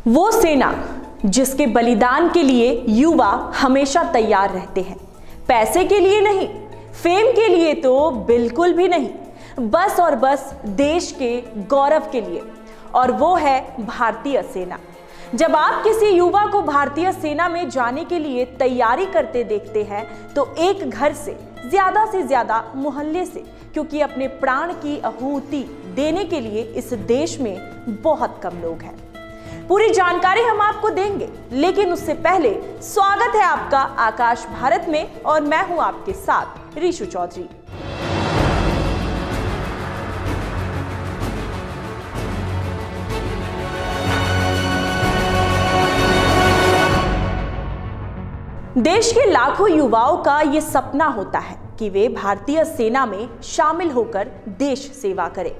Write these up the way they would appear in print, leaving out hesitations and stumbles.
वो सेना जिसके बलिदान के लिए युवा हमेशा तैयार रहते हैं। पैसे के लिए नहीं, फेम के लिए तो बिल्कुल भी नहीं, बस और बस देश के गौरव के लिए, और वो है भारतीय सेना। जब आप किसी युवा को भारतीय सेना में जाने के लिए तैयारी करते देखते हैं तो एक घर से ज्यादा मोहल्ले से, क्योंकि अपने प्राण की आहुति देने के लिए इस देश में बहुत कम लोग हैं। पूरी जानकारी हम आपको देंगे, लेकिन उससे पहले स्वागत है आपका आकाश भारत में, और मैं हूं आपके साथ ऋषु चौधरी। देश के लाखों युवाओं का ये सपना होता है कि वे भारतीय सेना में शामिल होकर देश सेवा करें।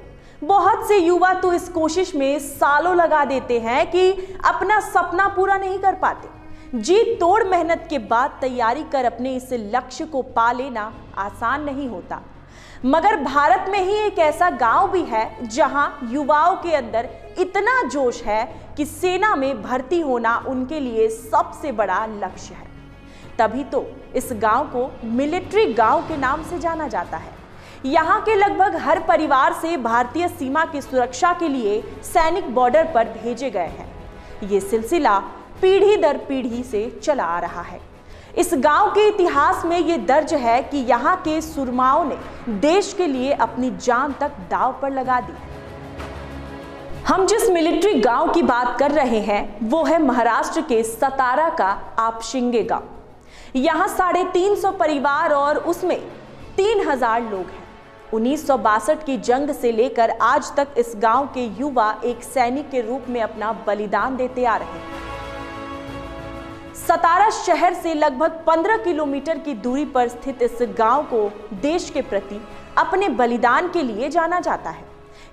बहुत से युवा तो इस कोशिश में सालों लगा देते हैं कि अपना सपना पूरा नहीं कर पाते। जी तोड़ मेहनत के बाद तैयारी कर अपने इस लक्ष्य को पा लेना आसान नहीं होता। मगर भारत में ही एक ऐसा गांव भी है जहां युवाओं के अंदर इतना जोश है कि सेना में भर्ती होना उनके लिए सबसे बड़ा लक्ष्य है। तभी तो इस गांव को मिलिट्री गांव के नाम से जाना जाता है। यहाँ के लगभग हर परिवार से भारतीय सीमा की सुरक्षा के लिए सैनिक बॉर्डर पर भेजे गए हैं। ये सिलसिला पीढ़ी दर पीढ़ी से चला आ रहा है। इस गांव के इतिहास में ये दर्ज है कि यहाँ के सुरमाओं ने देश के लिए अपनी जान तक दांव पर लगा दी। हम जिस मिलिट्री गांव की बात कर रहे हैं वो है महाराष्ट्र के सतारा का आपशिंगे गांव। यहाँ 350 परिवार और उसमें 3000 लोग हैं। 1962 की जंग से लेकर आज तक इस गांव के युवा एक सैनिक के रूप में अपना बलिदान देते आ रहे हैं। सतारा शहर से लगभग 15 किलोमीटर की दूरी पर स्थित इस गांव को देश के प्रति अपने बलिदान के लिए जाना जाता है।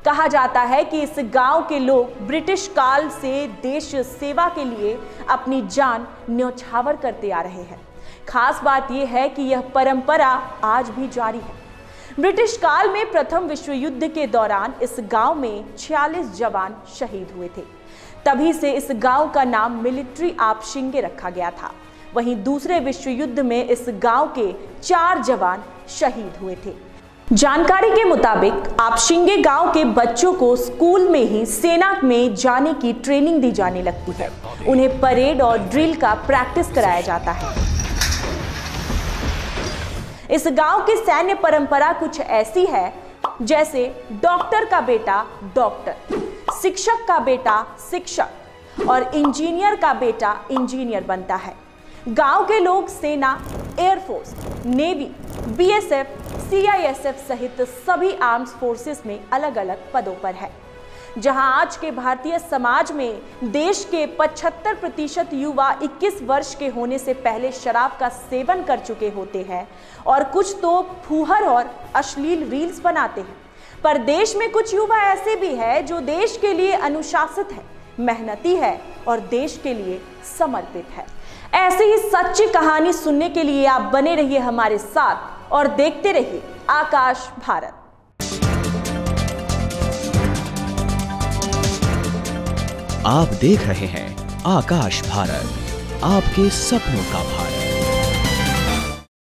कहा जाता है कि इस गांव के लोग ब्रिटिश काल से देश सेवा के लिए अपनी जान न्यौछावर करते आ रहे हैं। खास बात यह है कि यह परंपरा आज भी जारी है। ब्रिटिश काल में प्रथम विश्व युद्ध के दौरान इस गांव में 46 जवान शहीद हुए थे। तभी से इस गांव का नाम मिलिट्री आपशिंगे रखा गया था। वहीं दूसरे विश्व युद्ध में इस गांव के 4 जवान शहीद हुए थे। जानकारी के मुताबिक आपशिंगे गांव के बच्चों को स्कूल में ही सेना में जाने की ट्रेनिंग दी जाने लगती है। उन्हें परेड और ड्रिल का प्रैक्टिस कराया जाता है। इस गांव की सैन्य परंपरा कुछ ऐसी है जैसे डॉक्टर का बेटा डॉक्टर, शिक्षक का बेटा शिक्षक और इंजीनियर का बेटा इंजीनियर बनता है। गांव के लोग सेना, एयरफोर्स, नेवी, बीएसएफ, सीआईएसएफ सहित सभी आर्म्स फोर्सेस में अलग अलग पदों पर है। जहां आज के भारतीय समाज में देश के 75% युवा 21 वर्ष के होने से पहले शराब का सेवन कर चुके होते हैं और कुछ तो फूहड़ और अश्लील रील्स बनाते हैं। पर देश में कुछ युवा ऐसे भी हैं जो देश के लिए अनुशासित है, मेहनती है और देश के लिए समर्पित है। ऐसी ही सच्ची कहानी सुनने के लिए आप बने रहिए हमारे साथ और देखते रहिए आकाश भारत। आप देख रहे हैं आकाश भारत, आपके सपनों का भारत।